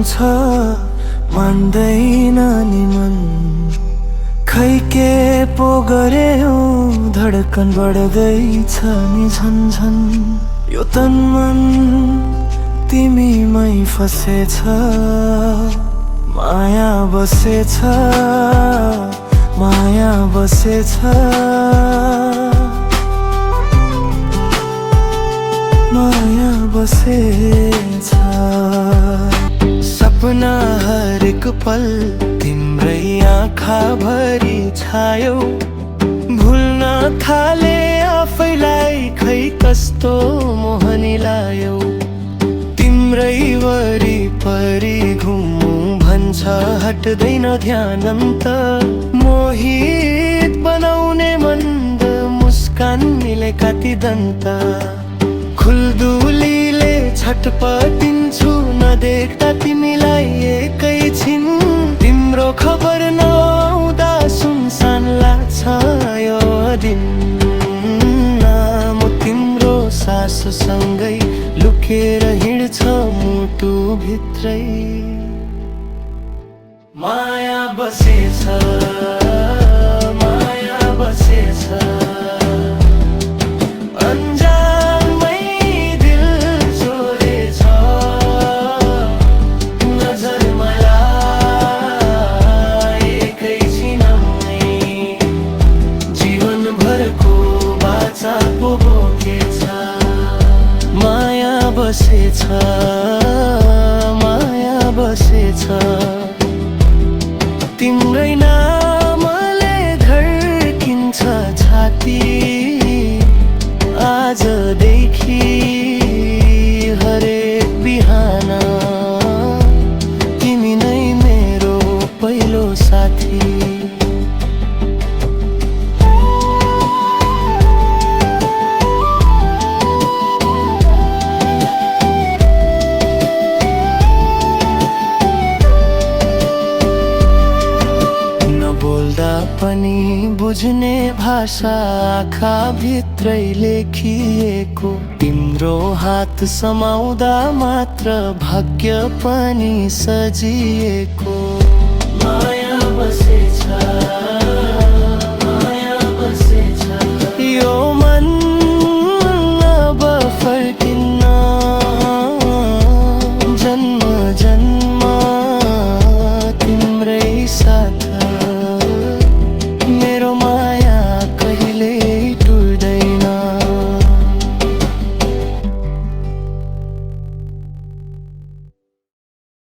छ मान्दैन नि मन। खै के पो गरे हो धडकन बढ्दैछ नि झन्झन। यो तन मन तिमीमै फसेछ, माया बसेछ, माया बसेछ, माया बसेछ। सपना हरेक पल तिम्रै आँखा भरि छायो। भुल्न थाले आफैलाई, खै कस्तो मोहनी लायो। तिम्रै वरिपरि घुमौँ भन्छ हट्दैन ध्यान अन्त। मोहित बनाउने मन्द मुस्कान मिलेका ती दन्त। खुल्दुलीले छटपटिन्छु नदेख्दा तिमीलाई एकैछिन। तिम्रो खबर नआउँदा सुनसान लाग्छ यो दिन। नाम तिम्रो साससँगै लुकेर हिँड्छ मुटु भित्रै। माया बसेछ, माया बसेछ, अन्जानमै दिल चोरेछ। नजर मलाई एकैछिनमै जीवनभरको बाचा पो बोकेछ। माया बसेछ, माया बसेछ, तिम्रै नामले धड्किन्छ छाती। आजदेखि हरेक बिहान तिमी नै मेरो पहिलो साथी। बोल्दा पनि बुझ्ने भाषा आँखा भित्रै लेखिएको। तिम्रो हात समाउँदा मात्र भाग्य पनि सजिएको।